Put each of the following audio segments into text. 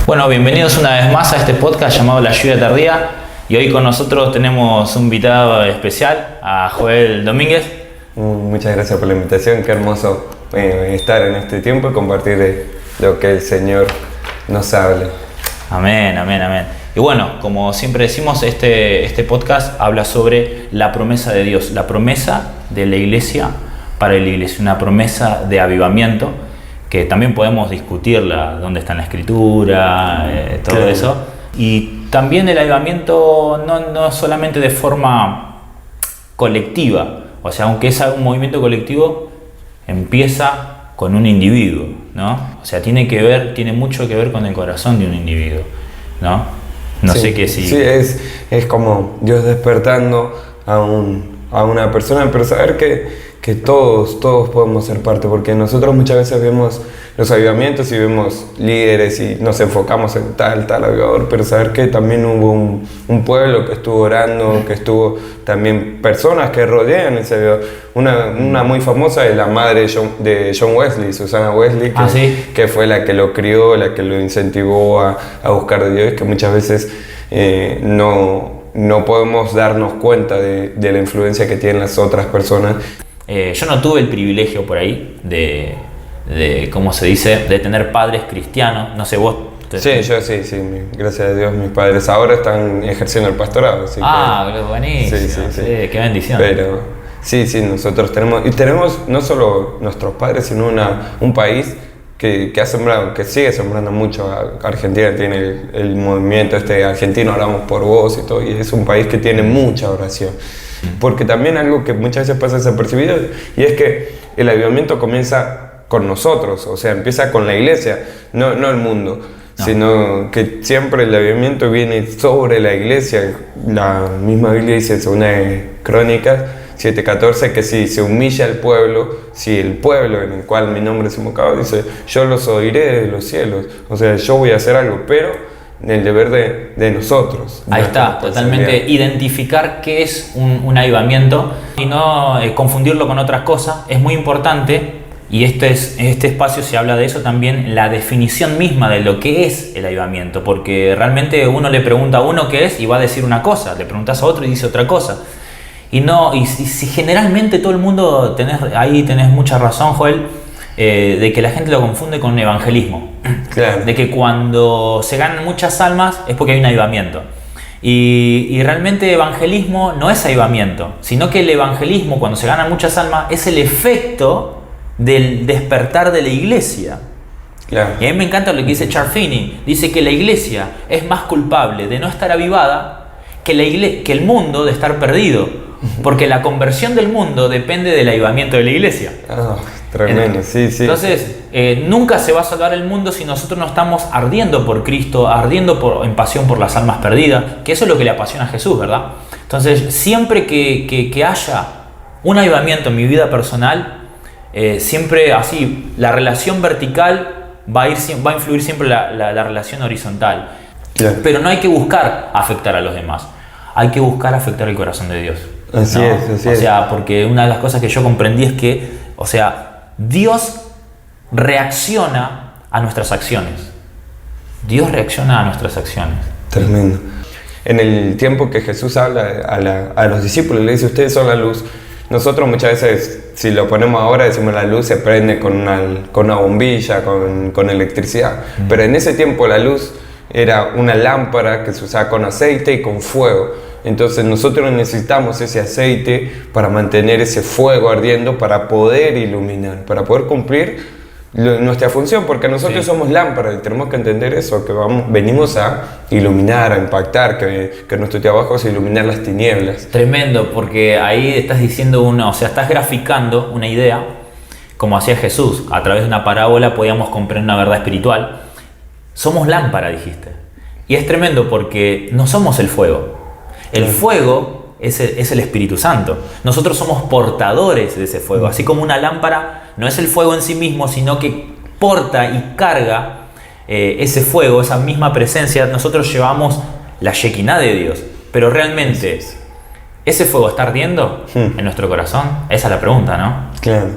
Bueno, bienvenidos una vez más a este podcast llamado La Lluvia Tardía. Y hoy con nosotros tenemos un invitado especial, a Joel Domínguez. Muchas gracias por la invitación, qué hermoso estar en este tiempo y compartir lo que el Señor nos habla. Amén, amén, amén. Y bueno, como siempre decimos, este podcast habla sobre la promesa de Dios, la promesa de la iglesia para la iglesia, una promesa de avivamiento, que también podemos discutirla, dónde está en la Escritura, todo Claro. eso. Y también el avivamiento no solamente de forma colectiva, o sea, aunque es un movimiento colectivo, empieza con un individuo, ¿no? O sea, tiene mucho que ver con el corazón de un individuo, ¿no? No Sí, sé qué si... Sí, es como Dios despertando a una persona, pero saber que todos podemos ser parte, porque nosotros muchas veces vemos los avivamientos y vemos líderes y nos enfocamos en tal avivador, pero saber que también hubo un pueblo que estuvo orando, que estuvo también personas que rodean ese avivador. Una muy famosa es la madre de John Wesley, Susana Wesley, que fue la que lo crió, la que lo incentivó a buscar de Dios, que muchas veces no podemos darnos cuenta de la influencia que tienen las otras personas. Yo no tuve el privilegio por ahí de ¿cómo se dice?, de tener padres cristianos. No sé, vos... Sí, yo sí, gracias a Dios mis padres ahora están ejerciendo el pastorado. Así que, buenísimo, sí. Qué bendición. Pero sí, nosotros tenemos no solo nuestros padres, sino un país que ha sembrado, que sigue sembrando mucho. Argentina tiene el movimiento argentino, oramos por vos y todo, y es un país que tiene mucha oración. Porque también algo que muchas veces pasa desapercibido, y es que el avivamiento comienza con nosotros, o sea, empieza con la iglesia, no el mundo, sino que siempre el avivamiento viene sobre la iglesia. La misma Biblia dice en 2 Crónicas 7:14 que si se humilla el pueblo, si el pueblo en el cual mi nombre es invocado, dice, yo los oiré desde los cielos, o sea, yo voy a hacer algo, pero el deber de nosotros. Ahí está, totalmente identificar qué es un avivamiento y no confundirlo con otras cosas. Es muy importante, y este espacio se habla de eso también, la definición misma de lo que es el avivamiento, porque realmente uno le pregunta a uno qué es y va a decir una cosa, le preguntas a otro y dice otra cosa. Y si generalmente todo el mundo, tenés mucha razón, Joel, de que la gente lo confunde con evangelismo. Claro. De que cuando se ganan muchas almas es porque hay un avivamiento. Y realmente evangelismo no es avivamiento, sino que el evangelismo, cuando se ganan muchas almas, es el efecto del despertar de la iglesia. Claro. Y a mí me encanta lo que dice Charles Finney. Dice que la iglesia es más culpable de no estar avivada que el mundo de estar perdido. Porque la conversión del mundo depende del avivamiento de la iglesia. Tremendo, sí. Entonces, nunca se va a salvar el mundo si nosotros no estamos ardiendo por Cristo, ardiendo en pasión por las almas perdidas, que eso es lo que le apasiona a Jesús, ¿verdad? Entonces, siempre que haya un avivamiento en mi vida personal, siempre así, la relación vertical va a influir siempre la relación horizontal. Claro. Pero no hay que buscar afectar a los demás, hay que buscar afectar el corazón de Dios. Así es. O sea, porque una de las cosas que yo comprendí es que, o sea, Dios reacciona a nuestras acciones. Dios reacciona a nuestras acciones. Tremendo. En el tiempo que Jesús habla a los discípulos, le dice, ustedes son la luz. Nosotros muchas veces, si lo ponemos ahora, decimos la luz se prende con una bombilla, con electricidad. Pero en ese tiempo la luz era una lámpara que se usaba con aceite y con fuego. Entonces nosotros necesitamos ese aceite para mantener ese fuego ardiendo, para poder iluminar, para poder cumplir nuestra función, porque nosotros somos lámparas y tenemos que entender eso, que venimos a iluminar, a impactar, que nuestro trabajo es iluminar las tinieblas. Tremendo, porque ahí estás diciendo estás graficando una idea, como hacía Jesús. A través de una parábola podíamos comprender una verdad espiritual. Somos lámpara, dijiste. Y es tremendo porque no somos el fuego. El fuego es el Espíritu Santo. Nosotros somos portadores de ese fuego. Así como una lámpara no es el fuego en sí mismo, sino que porta y carga ese fuego, esa misma presencia. Nosotros llevamos la Shekinah de Dios. Pero realmente, ¿ese fuego está ardiendo en nuestro corazón? Esa es la pregunta, ¿no? Claro.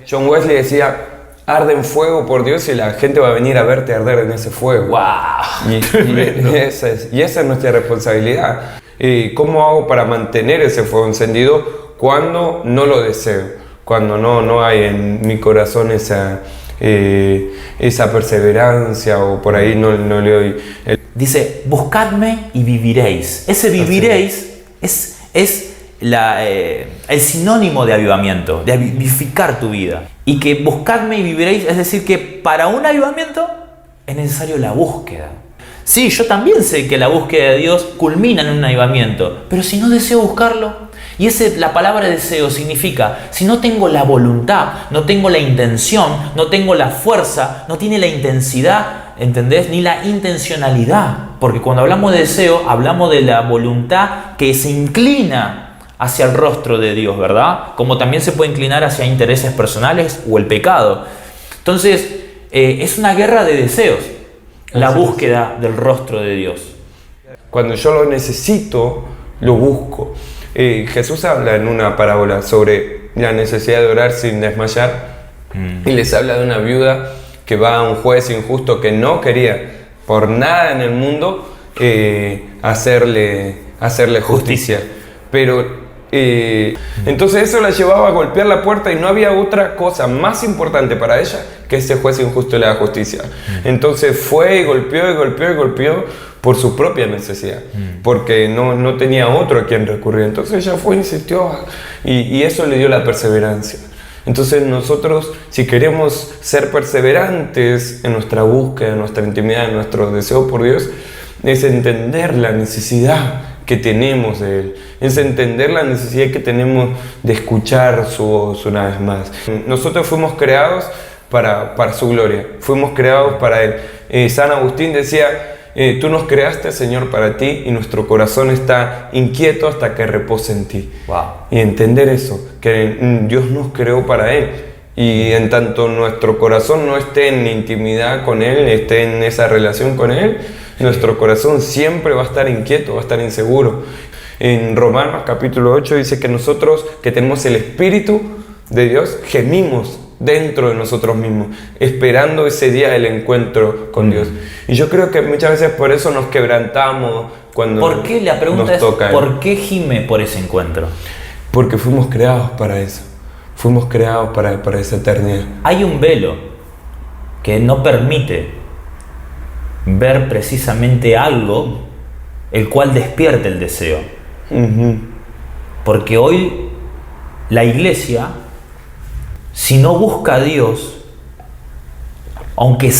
John Wesley decía, arde en fuego por Dios y la gente va a venir a verte arder en ese fuego. ¡Wow! Y esa es nuestra responsabilidad. ¿Cómo hago para mantener ese fuego encendido cuando no lo deseo? Cuando no hay en mi corazón esa perseverancia, o por ahí no le doy... Dice, buscadme y viviréis. Ese viviréis es el sinónimo de avivamiento, de vivificar tu vida. Y que buscadme y viviréis, es decir, que para un avivamiento es necesario la búsqueda. Sí, yo también sé que la búsqueda de Dios culmina en un avivamiento, pero si no deseo buscarlo, y la palabra deseo significa, si no tengo la voluntad, no tengo la intención, no tengo la fuerza, no tiene la intensidad, ¿entendés? Ni la intencionalidad, porque cuando hablamos de deseo, hablamos de la voluntad que se inclina hacia el rostro de Dios, ¿verdad? Como también se puede inclinar hacia intereses personales o el pecado. Entonces, es una guerra de deseos, la búsqueda del rostro de Dios. Cuando yo lo necesito, lo busco. Jesús habla en una parábola sobre la necesidad de orar sin desmayar, y les habla de una viuda que va a un juez injusto que no quería por nada en el mundo hacerle justicia. Pero entonces eso la llevaba a golpear la puerta y no había otra cosa más importante para ella que ese juez injusto le da justicia. Entonces fue y golpeó por su propia necesidad, porque no tenía otro a quien recurrir. Entonces ella fue e insistió, y eso le dio la perseverancia. Entonces nosotros, si queremos ser perseverantes en nuestra búsqueda, en nuestra intimidad, en nuestro deseo por Dios, es entender la necesidad que tenemos de Él, es entender la necesidad que tenemos de escuchar su voz una vez más. Nosotros fuimos creados para su gloria, fuimos creados para Él. San Agustín decía, tú nos creaste, Señor, para ti, y nuestro corazón está inquieto hasta que repose en ti. Wow. Y entender eso, que Dios nos creó para Él, y en tanto nuestro corazón no esté en intimidad con Él, esté en esa relación con Él, nuestro corazón siempre va a estar inquieto, va a estar inseguro. En Romanos capítulo 8 dice que nosotros, que tenemos el Espíritu de Dios, gemimos dentro de nosotros mismos, esperando ese día del encuentro con Dios. Y yo creo que muchas veces por eso nos quebrantamos cuando ¿Por qué? La pregunta nos toca es, ¿por qué gime por ese encuentro? Porque fuimos creados para eso. Fuimos creados para esa eternidad. Hay un velo que no permite ver precisamente algo el cual despierte el deseo. Porque hoy la iglesia, si no busca a Dios, aunque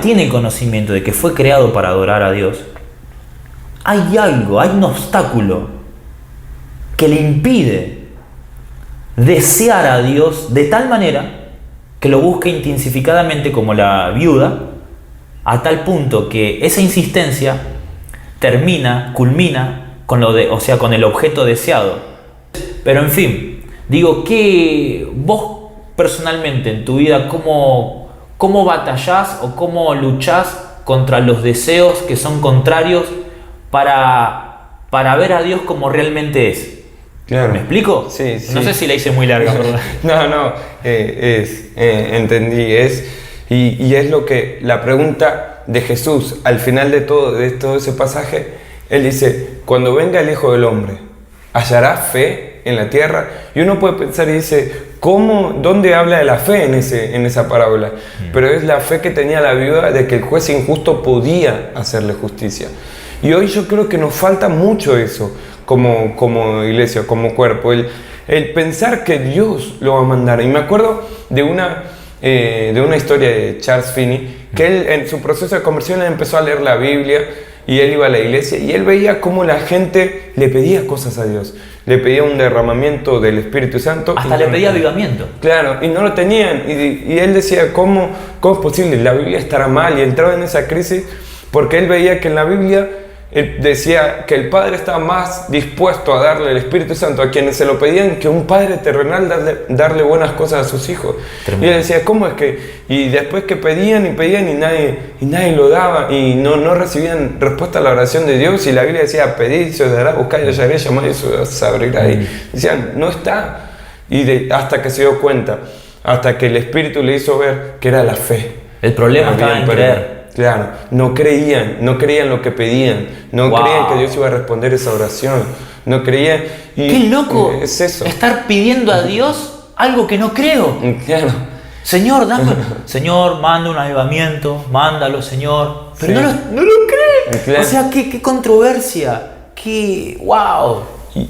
tiene conocimiento de que fue creado para adorar a Dios, hay un obstáculo que le impide desear a Dios de tal manera que lo busca intensificadamente como la viuda, a tal punto que esa insistencia culmina con con el objeto deseado. Pero en fin, digo que vos personalmente en tu vida, ¿cómo batallás o cómo luchás contra los deseos que son contrarios para ver a Dios como realmente es? Claro. ¿Me explico? Sí. No sé si la hice muy larga, ¿verdad? No, entendí. Y es lo que la pregunta de Jesús al final de todo ese pasaje. Él dice, cuando venga el Hijo del Hombre, ¿hallará fe en la tierra? Y uno puede pensar y dice, ¿dónde habla de la fe en esa parábola? Pero es la fe que tenía la viuda de que el juez injusto podía hacerle justicia. Y hoy yo creo que nos falta mucho eso como iglesia, como cuerpo, el pensar que Dios lo va a mandar. Y me acuerdo de una historia de Charles Finney, que él en su proceso de conversión empezó a leer la Biblia, y él iba a la iglesia y él veía cómo la gente le pedía cosas a Dios, le pedía un derramamiento del Espíritu Santo. Hasta le pedía avivamiento. Claro, y no lo tenían, y él decía, ¿cómo es posible? La Biblia estará mal, y entraba en esa crisis porque él veía que en la Biblia decía que el Padre estaba más dispuesto a darle el Espíritu Santo a quienes se lo pedían que un Padre terrenal darle buenas cosas a sus hijos. Tremendo. Y él decía, ¿cómo es que? Y después que pedían y nadie lo daba, y no recibían respuesta a la oración de Dios, y la Biblia decía, pedid, se os dará, buscad y hallaré, llamad y se os abrirá. Y decían, no está. Hasta que se dio cuenta hasta que el Espíritu le hizo ver que era la fe. El problema estaba en creer. Claro, no creían lo que pedían, no creían que Dios iba a responder esa oración, no creían. Y ¡qué loco! Es eso. Estar pidiendo a Dios algo que no creo. Claro. Señor, dame. Señor, manda un avivamiento, mándalo, Señor. Pero Sí. no lo cree. Claro. O sea, qué controversia. Qué. ¡Wow!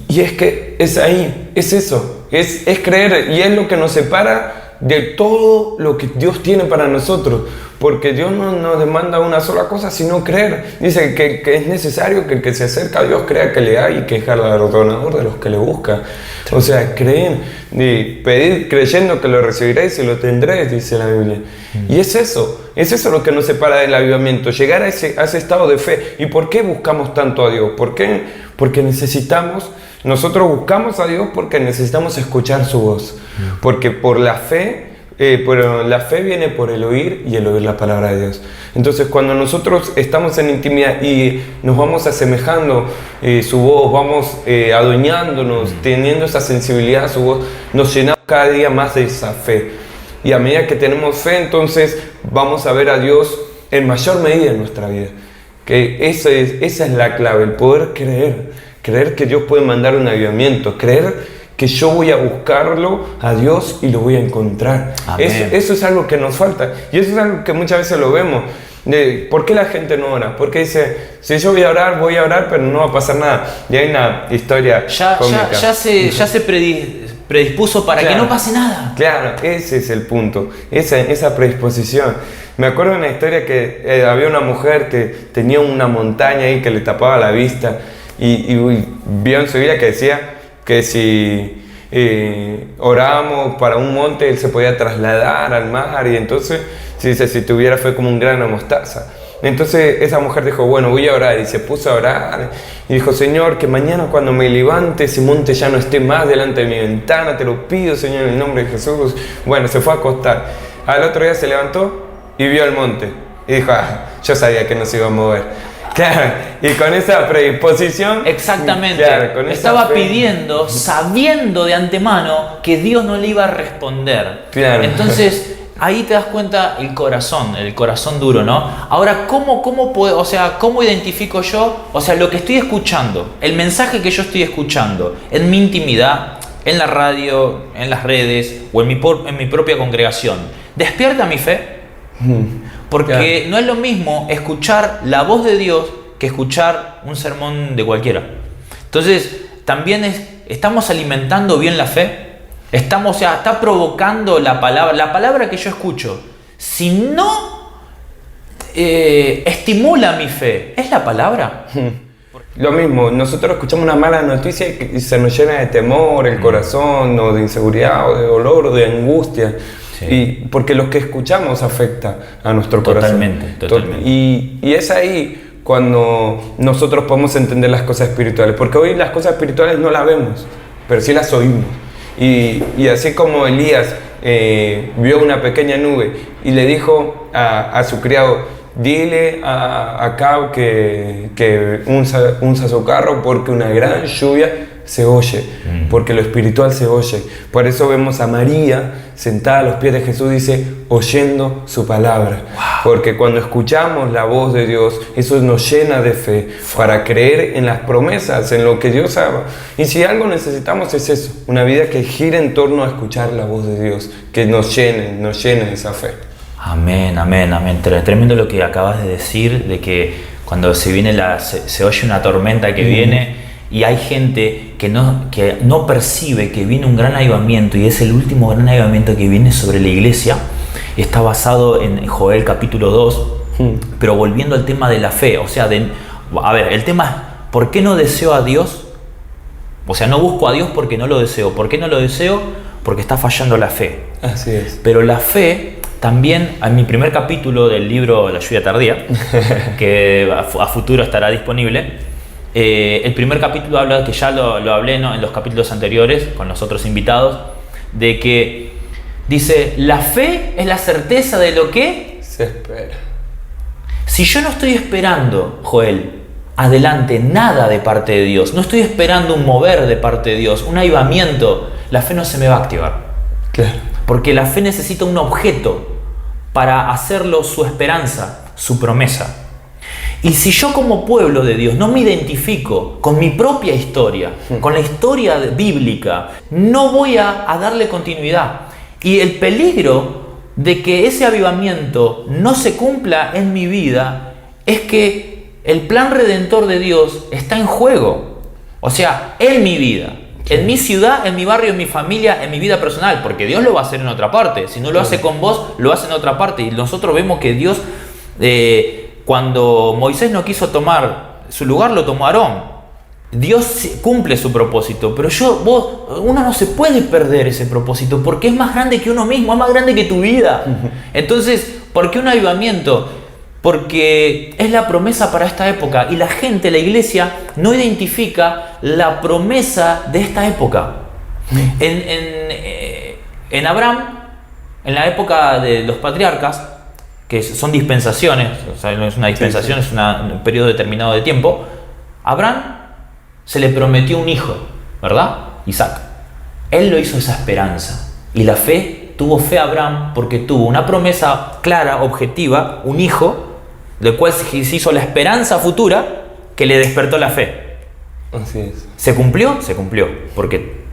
Y es que es ahí, es eso, es creer, y es lo que nos separa de todo lo que Dios tiene para nosotros, porque Dios no nos demanda una sola cosa, sino creer. Dice que es necesario que el que se acerca a Dios crea que le hay y que es galardonador de los que le buscan. O sea, creen, y pedir creyendo que lo recibiréis y lo tendréis, dice la Biblia. Y es eso lo que nos separa del avivamiento, llegar a ese estado de fe. ¿Y por qué buscamos tanto a Dios? ¿Por qué? Porque nosotros buscamos a Dios porque necesitamos escuchar su voz. Porque por la fe, pero la fe viene por el oír y el oír la palabra de Dios. Entonces, cuando nosotros estamos en intimidad y nos vamos asemejando su voz, vamos adueñándonos, teniendo esa sensibilidad a su voz, nos llenamos cada día más de esa fe. Y a medida que tenemos fe, entonces vamos a ver a Dios en mayor medida en nuestra vida. Que esa es la clave, el poder creer que Dios puede mandar un avivamiento, creer que yo voy a buscarlo a Dios y lo voy a encontrar. Eso es algo que nos falta, y eso es algo que muchas veces lo vemos. ¿Por qué la gente no ora? Porque dice, si yo voy a orar, pero no va a pasar nada. Y hay una historia cómica. Ya se predispuso para que no pase nada. Claro, ese es el punto, esa predisposición. Me acuerdo de una historia que había una mujer que tenía una montaña ahí que le tapaba la vista, y vio en su vida que decía que si orábamos para un monte, él se podía trasladar al mar, y entonces si tuviera fe como un grano de mostaza. Entonces esa mujer dijo, bueno, voy a orar, y se puso a orar y dijo, Señor, que mañana cuando me levante ese monte ya no esté más delante de mi ventana, te lo pido, Señor, en el nombre de Jesús. Bueno, se fue a acostar. Al otro día se levantó y vio el monte y dijo, yo sabía que no se iba a mover. Claro, y con esa predisposición. Exactamente. Claro, con estaba esa fe, pidiendo, sabiendo de antemano que Dios no le iba a responder. Claro. Entonces, ahí te das cuenta el corazón duro, ¿no? Ahora, ¿cómo identifico yo? O sea, lo que estoy escuchando, el mensaje que yo estoy escuchando en mi intimidad, en la radio, en las redes o en mi propia congregación, ¿despierta mi fe? Porque no es lo mismo escuchar la voz de Dios que escuchar un sermón de cualquiera. Entonces, también estamos alimentando bien la fe. Está provocando la palabra que yo escucho. Si no estimula mi fe, ¿es la palabra? Lo mismo, nosotros escuchamos una mala noticia y se nos llena de temor el corazón, o de inseguridad, o de dolor, o de angustia. Sí. Y porque lo que escuchamos afecta a nuestro corazón. Totalmente. Y es ahí cuando nosotros podemos entender las cosas espirituales. Porque hoy las cosas espirituales no las vemos, pero sí las oímos. Y así como Elías vio una pequeña nube y le dijo a su criado, dile a Acab que unza su carro, porque una gran lluvia se oye, porque lo espiritual se oye. Por eso vemos a María sentada a los pies de Jesús, dice, oyendo su palabra. Wow. Porque cuando escuchamos la voz de Dios, eso nos llena de fe para creer en las promesas, en lo que Dios haga. Y si algo necesitamos es eso, una vida que gire en torno a escuchar la voz de Dios, que nos llene de esa fe. Amén. Tremendo lo que acabas de decir, de que cuando se oye una tormenta que viene, y hay gente que no percibe que viene un gran avivamiento, y es el último gran avivamiento que viene sobre la iglesia. Está basado en Joel capítulo 2, pero volviendo al tema de la fe, o sea, el tema es, ¿por qué no deseo a Dios? O sea, no busco a Dios porque no lo deseo. ¿Por qué no lo deseo? Porque está fallando la fe. Así es. Pero la fe, también en mi primer capítulo del libro La lluvia tardía, que a futuro estará disponible, el primer capítulo habla, que ya lo hablé, ¿no?, en los capítulos anteriores con los otros invitados, de que dice, la fe es la certeza de lo que se espera. Si yo no estoy esperando, Joel, adelante nada de parte de Dios, no estoy esperando un mover de parte de Dios, un avivamiento, la fe no se me va a activar. Claro. Porque la fe necesita un objeto para hacerlo su esperanza, su promesa. Y si yo como pueblo de Dios no me identifico con mi propia historia, con la historia bíblica, no voy a darle continuidad. Y el peligro de que ese avivamiento no se cumpla en mi vida es que el plan redentor de Dios está en juego. O sea, en mi vida, en mi ciudad, en mi barrio, en mi familia, en mi vida personal, porque Dios lo va a hacer en otra parte. Si no lo hace con vos, lo hace en otra parte. Y nosotros vemos que Dios, cuando Moisés no quiso tomar su lugar, lo tomó Aarón. Dios cumple su propósito, pero uno no se puede perder ese propósito porque es más grande que uno mismo, es más grande que tu vida. Entonces, ¿por qué un avivamiento? Porque es la promesa para esta época y la gente, la iglesia, no identifica la promesa de esta época. En Abraham, en la época de los patriarcas, que son dispensaciones, o sea, no es una dispensación, es un periodo determinado de tiempo, Abraham se le prometió un hijo, ¿verdad? Isaac. Él lo hizo esa esperanza. Y la fe, tuvo fe Abraham porque tuvo una promesa clara, objetiva, un hijo, del cual se hizo la esperanza futura que le despertó la fe. Así es. ¿Se cumplió? Se cumplió. Porque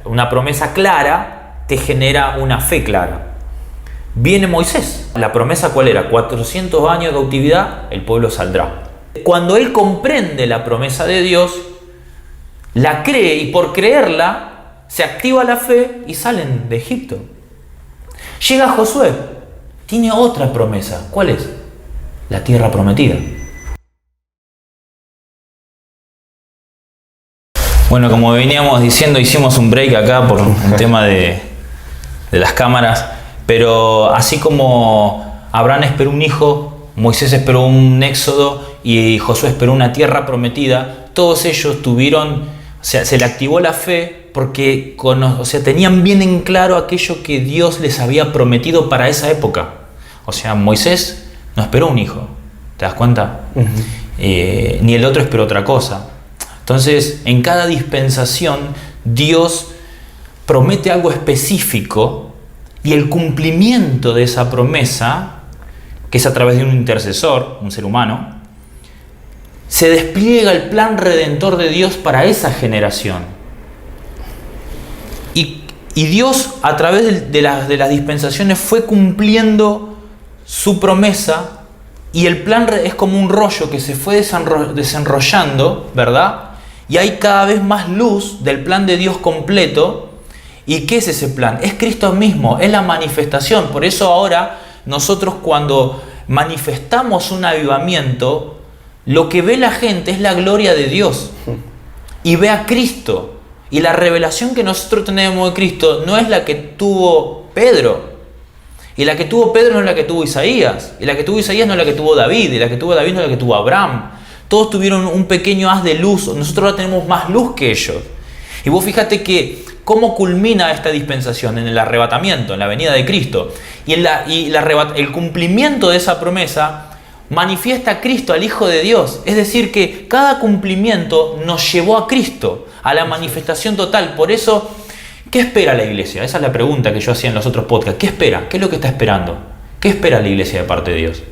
una promesa clara te genera una fe clara. Viene Moisés. ¿La promesa cuál era? 400 años de cautividad, el pueblo saldrá. Cuando él comprende la promesa de Dios, la cree y por creerla se activa la fe y salen de Egipto. Llega Josué, tiene otra promesa. ¿Cuál es? La tierra prometida. Bueno, como veníamos diciendo, hicimos un break acá por un tema de las cámaras, pero así como Abraham esperó un hijo, Moisés esperó un éxodo y Josué esperó una tierra prometida, todos ellos tuvieron, o sea, se le activó la fe porque tenían bien en claro aquello que Dios les había prometido para esa época. O sea, Moisés no esperó un hijo, ¿te das cuenta? Ni el otro esperó otra cosa. Entonces, en cada dispensación, Dios promete algo específico y el cumplimiento de esa promesa, que es a través de un intercesor, un ser humano, se despliega el plan redentor de Dios para esa generación. Y Dios, a través de las dispensaciones, fue cumpliendo su promesa, y el plan es como un rollo que se fue desenrollando, ¿verdad? Y hay cada vez más luz del plan de Dios completo. ¿Y qué es ese plan? Es Cristo mismo, es la manifestación. Por eso ahora nosotros, cuando manifestamos un avivamiento, lo que ve la gente es la gloria de Dios y ve a Cristo. Y la revelación que nosotros tenemos de Cristo no es la que tuvo Pedro. Y la que tuvo Pedro no es la que tuvo Isaías. Y la que tuvo Isaías no es la que tuvo David. Y la que tuvo David no es la que tuvo Abraham. Todos tuvieron un pequeño haz de luz. Nosotros ahora tenemos más luz que ellos. Y vos fíjate que cómo culmina esta dispensación en el arrebatamiento, en la venida de Cristo. Y el cumplimiento de esa promesa manifiesta a Cristo, al Hijo de Dios. Es decir, que cada cumplimiento nos llevó a Cristo, a la manifestación total. Por eso, ¿qué espera la iglesia? Esa es la pregunta que yo hacía en los otros podcasts. ¿Qué espera? ¿Qué es lo que está esperando? ¿Qué espera la iglesia de parte de Dios?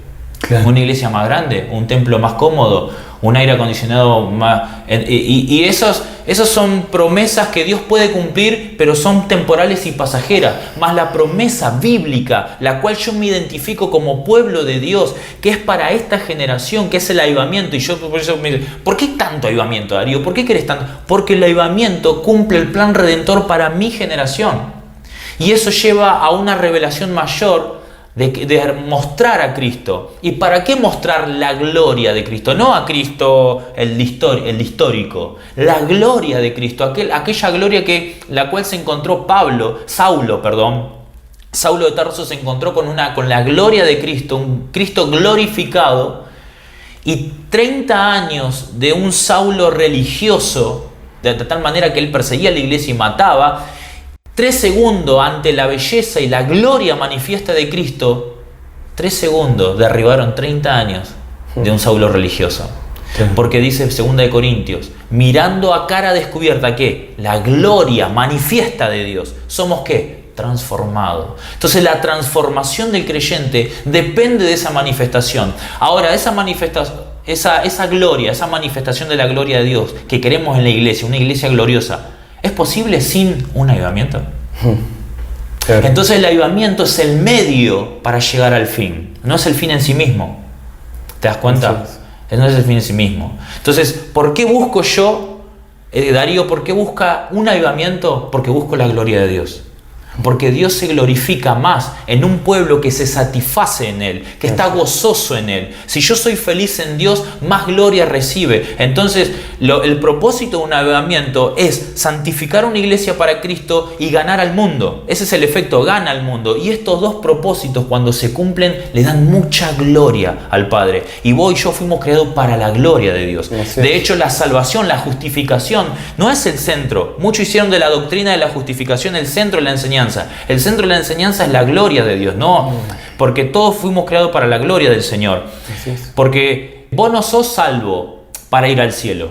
Claro. ¿Una iglesia más grande? ¿Un templo más cómodo? ¿Un aire acondicionado más...? Y esas son promesas que Dios puede cumplir, pero son temporales y pasajeras. Más la promesa bíblica, la cual yo me identifico como pueblo de Dios, que es para esta generación, que es el avivamiento. Y yo por eso me digo, ¿por qué tanto avivamiento, Darío? ¿Por qué querés tanto? Porque el avivamiento cumple el plan redentor para mi generación. Y eso lleva a una revelación mayor de mostrar a Cristo. ¿Y para qué mostrar la gloria de Cristo? No a Cristo el histórico, la gloria de Cristo, aquella gloria la cual se encontró Saulo de Tarso se encontró con la gloria de Cristo, un Cristo glorificado, y 30 años de un Saulo religioso, de tal manera que él perseguía a la iglesia y mataba. 3 segundos ante la belleza y la gloria manifiesta de Cristo, 3 segundos derribaron 30 años de un Saulo religioso. Porque dice 2 de Corintios, mirando a cara descubierta, ¿qué? La gloria manifiesta de Dios. ¿Somos qué? transformado. Entonces la transformación del creyente depende de esa manifestación. Ahora, esa gloria, esa manifestación de la gloria de Dios que queremos en la iglesia, una iglesia gloriosa, ¿es posible sin un avivamiento? Claro. Entonces el avivamiento es el medio para llegar al fin, no es el fin en sí mismo. ¿Te das cuenta? No es el fin en sí mismo. Entonces, ¿por qué busco yo, Darío, por qué busca un avivamiento? Porque busco la gloria de Dios. Porque Dios se glorifica más en un pueblo que se satisface en Él, que está gozoso en Él. Si yo soy feliz en Dios, más gloria recibe. Entonces, el propósito de un avivamiento es santificar una iglesia para Cristo y ganar al mundo. Ese es el efecto, gana al mundo. Y estos dos propósitos, cuando se cumplen, le dan mucha gloria al Padre. Y vos y yo fuimos creados para la gloria de Dios. De hecho, la salvación, la justificación, no es el centro. Muchos hicieron de la doctrina de la justificación el centro de la enseñanza. El centro de la enseñanza es la gloria de Dios, ¿no? Porque todos fuimos creados para la gloria del Señor. Porque vos no sos salvo para ir al cielo.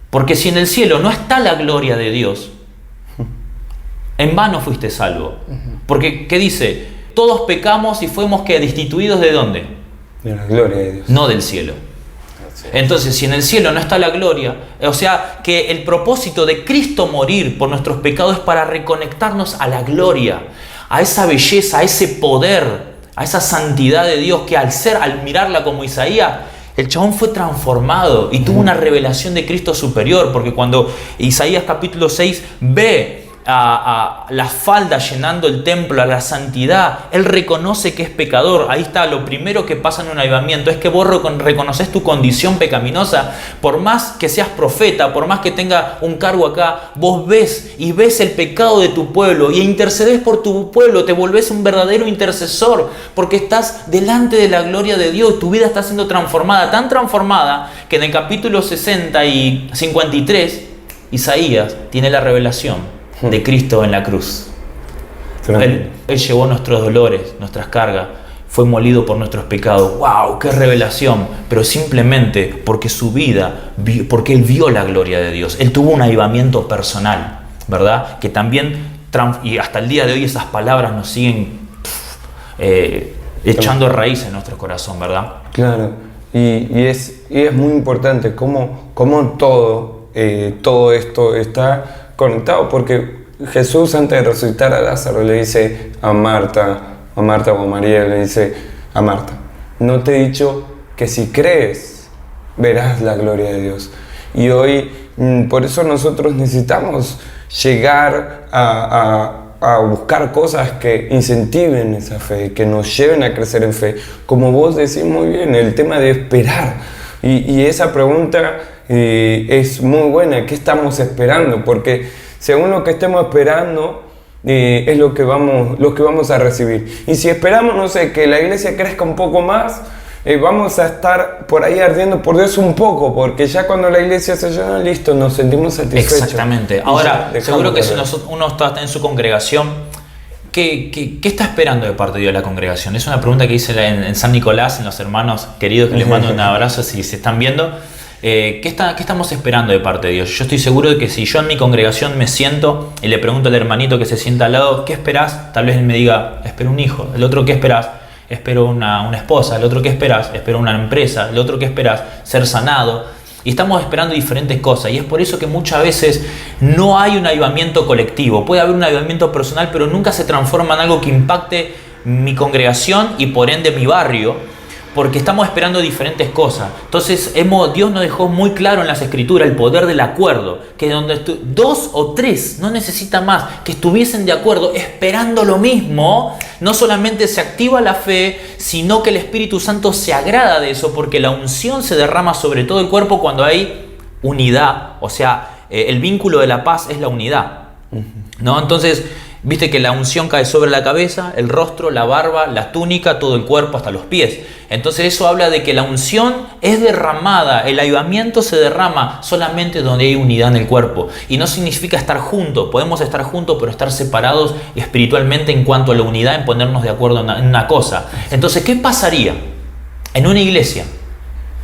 Porque si en el cielo no está la gloria de Dios, en vano fuiste salvo. Porque, ¿qué dice? Todos pecamos y fuimos que destituidos ¿de dónde? De la gloria de Dios. No del cielo. Entonces, si en el cielo no está la gloria, o sea, que el propósito de Cristo morir por nuestros pecados es para reconectarnos a la gloria, a esa belleza, a ese poder, a esa santidad de Dios que al mirarla como Isaías, el chabón fue transformado y tuvo una revelación de Cristo superior, porque cuando Isaías capítulo 6 ve a las faldas llenando el templo, a la santidad, él reconoce que es pecador. Ahí está, lo primero que pasa en un avivamiento es que vos reconoces tu condición pecaminosa. Por más que seas profeta, por más que tenga un cargo acá, vos ves el pecado de tu pueblo y intercedes por tu pueblo, te volvés un verdadero intercesor, porque estás delante de la gloria de Dios. Tu vida está siendo transformada, tan transformada que en el capítulo 60 y 53 Isaías tiene la revelación de Cristo en la cruz. Él llevó nuestros dolores, nuestras cargas, fue molido por nuestros pecados. ¡Wow! ¡Qué revelación! Pero simplemente porque su vida, porque él vio la gloria de Dios. Él tuvo un avivamiento personal, ¿verdad? Que también, y hasta el día de hoy esas palabras nos siguen echando raíz en nuestro corazón, ¿verdad? Claro. Y es muy importante cómo todo esto está conectado, porque Jesús, antes de resucitar a Lázaro, le dice a Marta o a María, le dice a Marta: no te he dicho que si crees verás la gloria de Dios. Y hoy por eso nosotros necesitamos llegar a buscar cosas que incentiven esa fe, que nos lleven a crecer en fe. Como vos decís muy bien, el tema de esperar. Y esa pregunta es muy buena. ¿Qué estamos esperando? Porque según lo que estemos esperando, es lo que vamos a recibir. Y si esperamos, no sé, que la iglesia crezca un poco más, vamos a estar por ahí ardiendo por Dios un poco, porque ya cuando la iglesia se llena, listo, nos sentimos satisfechos. Exactamente. Ahora, seguro que si uno está en su congregación, ¿qué está esperando de parte de Dios la congregación? Es una pregunta que hice en San Nicolás, en los hermanos queridos, que les mando un abrazo si se están viendo. ¿Qué estamos esperando de parte de Dios? Yo estoy seguro de que si yo en mi congregación me siento y le pregunto al hermanito que se sienta al lado, ¿qué esperás? Tal vez él me diga: espero un hijo. El otro: ¿qué esperás? Espero una esposa. El otro: ¿qué esperás? Espero una empresa. El otro: ¿qué esperás? Ser sanado. Y estamos esperando diferentes cosas, y es por eso que muchas veces no hay un avivamiento colectivo. Puede haber un avivamiento personal, pero nunca se transforma en algo que impacte mi congregación y por ende mi barrio, porque estamos esperando diferentes cosas. Entonces Dios nos dejó muy claro en las Escrituras el poder del acuerdo, que donde dos o tres, no necesita más, que estuviesen de acuerdo esperando lo mismo, no solamente se activa la fe, sino que el Espíritu Santo se agrada de eso, porque la unción se derrama sobre todo el cuerpo cuando hay unidad. O sea, el vínculo de la paz es la unidad, ¿no? Entonces, viste que la unción cae sobre la cabeza, el rostro, la barba, la túnica, todo el cuerpo hasta los pies. Entonces eso habla de que la unción es derramada, el avivamiento se derrama solamente donde hay unidad en el cuerpo. Y no significa estar juntos, podemos estar juntos pero estar separados espiritualmente en cuanto a la unidad, en ponernos de acuerdo en una cosa. Entonces, ¿qué pasaría en una iglesia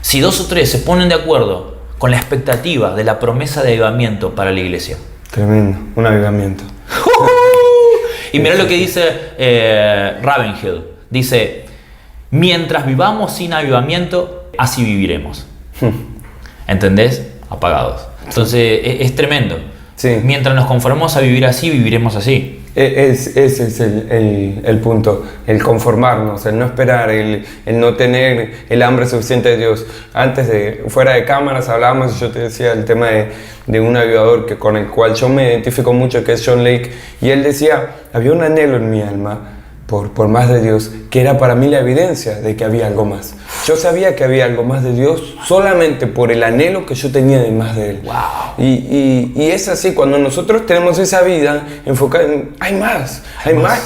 si dos o tres se ponen de acuerdo con la expectativa de la promesa de avivamiento para la iglesia? Tremendo, un avivamiento. Y mirá lo que dice Ravenhill. Dice, mientras vivamos sin avivamiento, así viviremos. ¿Entendés? Apagados. Entonces es tremendo. Sí. Mientras nos conformamos a vivir así, viviremos así. Ese es el punto, el conformarnos, el no esperar, el no tener el hambre suficiente de Dios. Fuera de cámaras hablábamos y yo te decía el tema de un avivador con el cual yo me identifico mucho, que es John Lake, y él decía, había un anhelo en mi alma por más de Dios, que era para mí la evidencia de que había algo más. Yo sabía que había algo más de Dios solamente por el anhelo que yo tenía de más de Él. Wow. Y es así, cuando nosotros tenemos esa vida enfocada en, hay más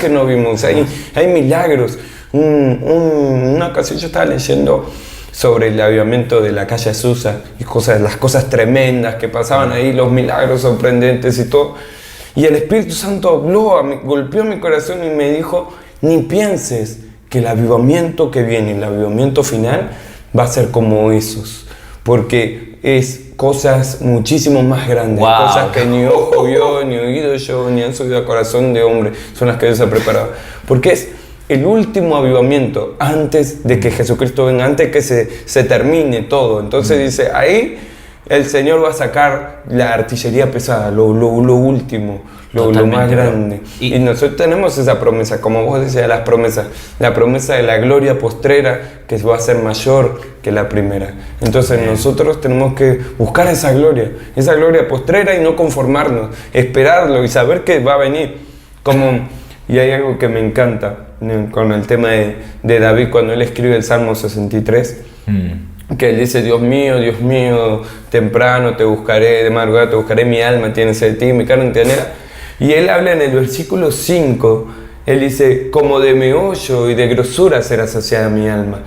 que no vimos, hay milagros. Una ocasión yo estaba leyendo sobre el avivamiento de la calle Azusa y las cosas tremendas que pasaban ahí, los milagros sorprendentes y todo. Y el Espíritu Santo golpeó mi corazón y me dijo, ni pienses que el avivamiento que viene, el avivamiento final, va a ser como esos, porque es cosas muchísimo más grandes, wow, cosas que ni ojo vio, ni oído yo, ni han subido a corazón de hombre, son las que Dios ha preparado, porque es el último avivamiento antes de que Jesucristo venga, antes de que se termine todo. Entonces dice, ahí el Señor va a sacar la artillería pesada, lo último, lo más grande. Y nosotros tenemos esa promesa, como vos decías, la promesa de la gloria postrera que va a ser mayor que la primera. Entonces nosotros tenemos que buscar esa gloria postrera y no conformarnos, esperarlo y saber que va a venir. Y hay algo que me encanta con el tema de David cuando él escribe el Salmo 63. Que él dice, Dios mío, temprano te buscaré, de madrugada te buscaré, mi alma tiene sed de ti, mi carne te anhela. Y él habla en el versículo 5, él dice, como de meollo y de grosura será saciada mi alma.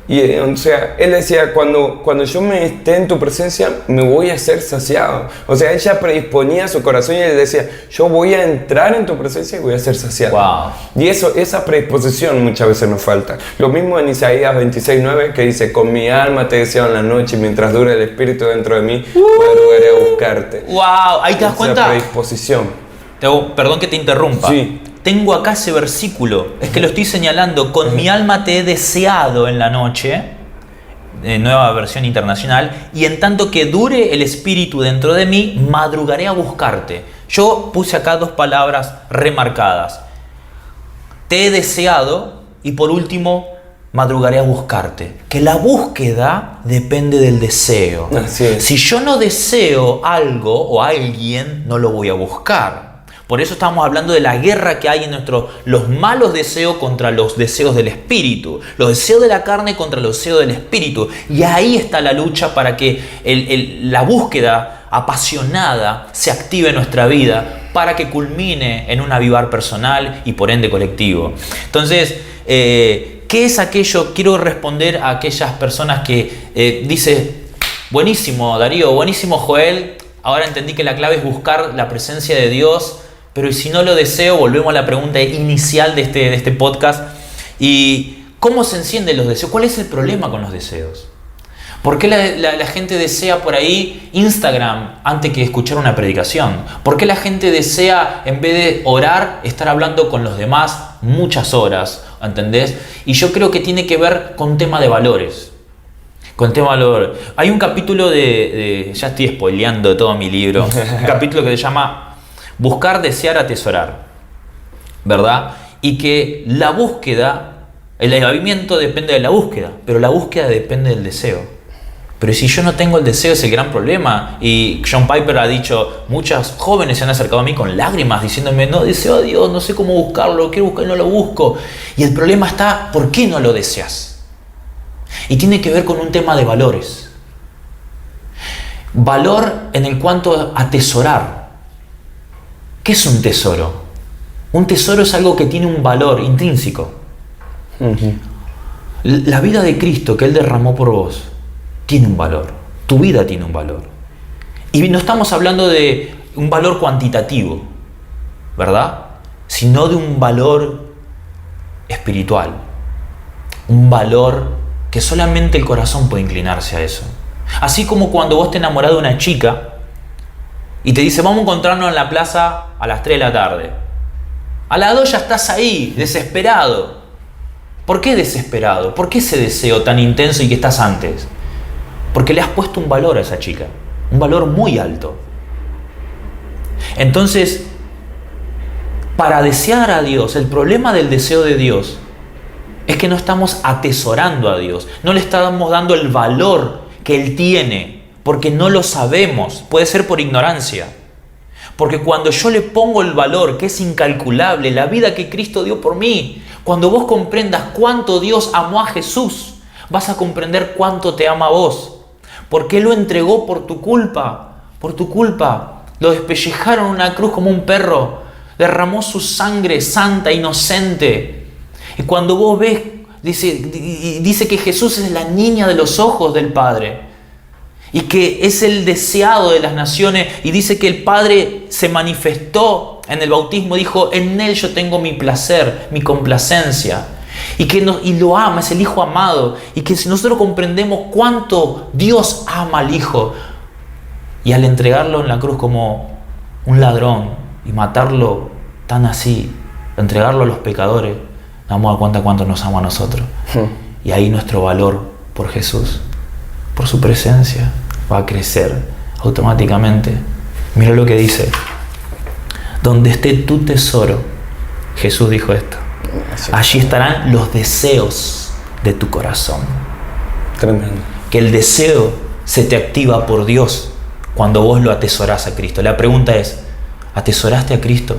Y o sea, él decía, cuando yo me esté en tu presencia, me voy a ser saciado. O sea, él ya predisponía su corazón y él decía, yo voy a entrar en tu presencia y voy a ser saciado. Wow. Y esa predisposición muchas veces nos falta. Lo mismo en Isaías 26:9, que dice, con mi alma te deseo en la noche y mientras dure el espíritu dentro de mí, madrugaré a buscarte. Wow, ahí te das cuenta. Esa predisposición. Perdón que te interrumpa. Sí. Tengo acá ese versículo, es que lo estoy señalando, con mi alma te he deseado en la noche, nueva versión internacional, y en tanto que dure el espíritu dentro de mí, madrugaré a buscarte. Yo puse acá dos palabras remarcadas, te he deseado y por último, madrugaré a buscarte. Que la búsqueda depende del deseo. Así es. Si yo no deseo algo o alguien, no lo voy a buscar. Por eso estamos hablando de la guerra que hay en los malos deseos contra los deseos del espíritu, los deseos de la carne contra los deseos del espíritu. Y ahí está la lucha para que la búsqueda apasionada se active en nuestra vida para que culmine en un avivar personal y por ende colectivo. Entonces, ¿qué es aquello? Quiero responder a aquellas personas que dicen, buenísimo Darío, buenísimo Joel, ahora entendí que la clave es buscar la presencia de Dios. Pero si no lo deseo, volvemos a la pregunta inicial de este podcast. ¿Y cómo se encienden los deseos? ¿Cuál es el problema con los deseos? ¿Por qué la gente desea por ahí Instagram antes que escuchar una predicación? ¿Por qué la gente desea, en vez de orar, estar hablando con los demás muchas horas? ¿Entendés? Y yo creo que tiene que ver con tema de valores. Con tema de valores. Hay un capítulo ya estoy spoileando todo mi libro, un capítulo que se llama Buscar, desear, atesorar, ¿verdad? Y que la búsqueda, el avivamiento depende de la búsqueda, pero la búsqueda depende del deseo. Pero si yo no tengo el deseo, es el gran problema. Y John Piper ha dicho, muchos jóvenes se han acercado a mí con lágrimas diciéndome, no deseo a Dios, no sé cómo buscarlo, quiero buscar y no lo busco. Y el problema está, ¿por qué no lo deseas? Y tiene que ver con un tema de valores. Valor en el cuanto a atesorar. ¿Qué es un tesoro? Un tesoro es algo que tiene un valor intrínseco. La vida de Cristo que Él derramó por vos tiene un valor. Tu vida tiene un valor. Y no estamos hablando de un valor cuantitativo, ¿verdad? Sino de un valor espiritual. Un valor que solamente el corazón puede inclinarse a eso. Así como cuando vos te enamorás de una chica y te dice, vamos a encontrarnos en la plaza a las 3 de la tarde. A las 2 ya estás ahí, desesperado. ¿Por qué desesperado? ¿Por qué ese deseo tan intenso y que estás antes? Porque le has puesto un valor a esa chica, un valor muy alto. Entonces, para desear a Dios, el problema del deseo de Dios es que no estamos atesorando a Dios, no le estamos dando el valor que Él tiene, porque no lo sabemos, puede ser por ignorancia. Porque cuando yo le pongo el valor que es incalculable, la vida que Cristo dio por mí, cuando vos comprendas cuánto Dios amó a Jesús, vas a comprender cuánto te ama a vos. Porque Él lo entregó por tu culpa, por tu culpa. Lo despellejaron en una cruz como un perro, derramó su sangre santa, inocente. Y cuando vos ves, dice que Jesús es la niña de los ojos del Padre. Y que es el deseado de las naciones. Y dice que el Padre se manifestó en el bautismo. Dijo, en Él yo tengo mi placer, mi complacencia. Y lo ama, es el Hijo amado. Y que si nosotros comprendemos cuánto Dios ama al Hijo. Y al entregarlo en la cruz como un ladrón. Y matarlo tan así. Entregarlo a los pecadores. Nos damos cuenta cuánto nos ama a nosotros. Y ahí nuestro valor por Jesús, por su presencia, va a crecer automáticamente. Mira lo que dice. Donde esté tu tesoro, Jesús dijo esto, allí estarán los deseos de tu corazón. Tremendo. Que el deseo se te activa por Dios cuando vos lo atesorás a Cristo. La pregunta es, ¿atesoraste a Cristo?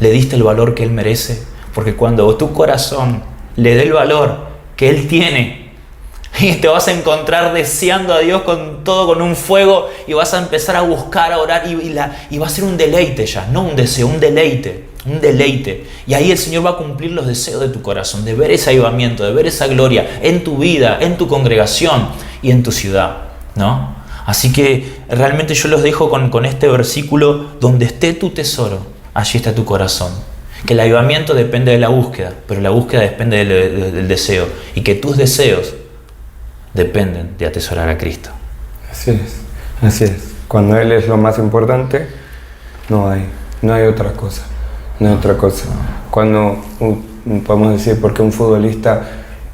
¿Le diste el valor que Él merece? Porque cuando tu corazón le dé el valor que Él tiene, y te vas a encontrar deseando a Dios con todo, con un fuego, y vas a empezar a buscar, a orar, y va a ser un deleite ya, no un deseo, un deleite. Y ahí el Señor va a cumplir los deseos de tu corazón, de ver ese avivamiento, de ver esa gloria en tu vida, en tu congregación y en tu ciudad, ¿no? Así que realmente yo los dejo con este versículo, donde esté tu tesoro, allí está tu corazón. Que el avivamiento depende de la búsqueda, pero la búsqueda depende del deseo, y que tus deseos dependen de atesorar a Cristo. Así es. Cuando Él es lo más importante, no hay otra cosa. No hay otra cosa. Cuando podemos decir por qué un futbolista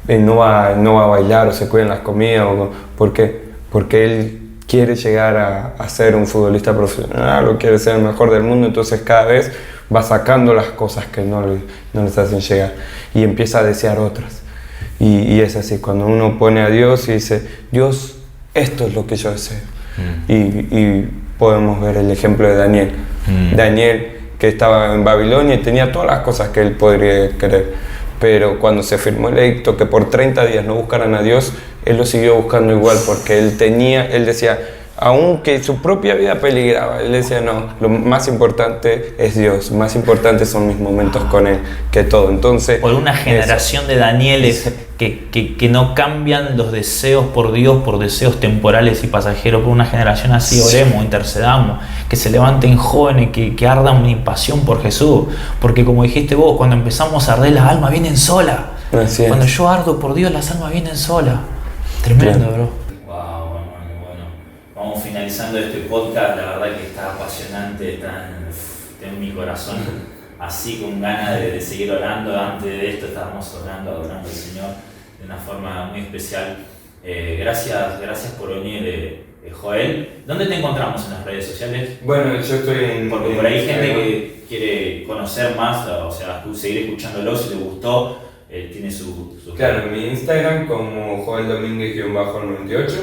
no va a bailar o se cuida en las comidas, porque él quiere llegar a ser un futbolista profesional o quiere ser el mejor del mundo, entonces cada vez va sacando las cosas que no les hacen llegar y empieza a desear otras. Y es así, cuando uno pone a Dios y dice, Dios, esto es lo que yo deseo. Y podemos ver el ejemplo de Daniel. Daniel, que estaba en Babilonia y tenía todas las cosas que él podría querer. Pero cuando se firmó el edicto que por 30 días no buscaran a Dios, él lo siguió buscando igual, porque él decía, aunque su propia vida peligraba, él decía, no, lo más importante es Dios, más importantes son mis momentos con Él que todo. Entonces, por una generación de Danieles que no cambian los deseos por Dios por deseos temporales y pasajeros. Por una generación así, oremos, intercedamos, que se levanten jóvenes, que ardan mi pasión por Jesús, porque como dijiste vos, cuando empezamos a arder, las almas vienen solas. Cuando yo ardo por Dios, las almas vienen solas. Tremendo, bro. Vamos finalizando este podcast, la verdad que está apasionante, tengo mi corazón así con ganas de seguir orando. Antes de esto estábamos adorando al Señor de una forma muy especial. Gracias por venir, Joel. ¿Dónde te encontramos en las redes sociales? Bueno, yo estoy porque por ahí hay gente que quiere conocer más, o sea, seguir escuchándolo, si le gustó, tiene su... Claro, mi Instagram como Joel Domínguez-98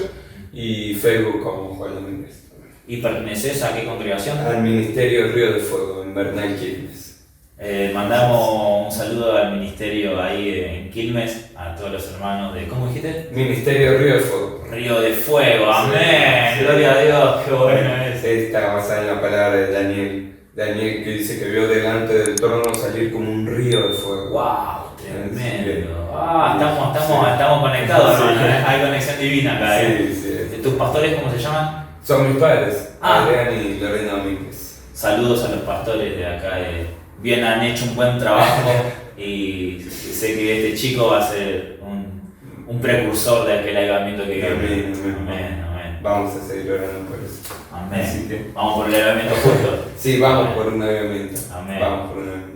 y Facebook como Joel Domínguez. ¿Y perteneces a qué congregación? Al Ministerio Río de Fuego, en Bernal, Quilmes. Mandamos un saludo al ministerio ahí en Quilmes, a todos los hermanos de... ¿Cómo dijiste? Ministerio Río de Fuego. Río de Fuego, amén, sí. Gloria a Dios, qué bueno es. Está basada en la palabra de Daniel. Daniel, que dice que vio delante del trono salir como un río de fuego. ¡Wow! Tremendo. Estamos conectados, hermano. Hay conexión divina acá. Sí. ¿Tus pastores cómo se llaman? Son mis padres, Adrián y Lorena Domínguez. Saludos a los pastores de acá. Bien, han hecho un buen trabajo y sé que este chico va a ser un precursor de aquel avivamiento que viene. Amén. Vamos a seguir orando por eso. Amén. Vamos por el avivamiento juntos. Sí, vamos por un avivamiento. Amén. Vamos por un avivamiento.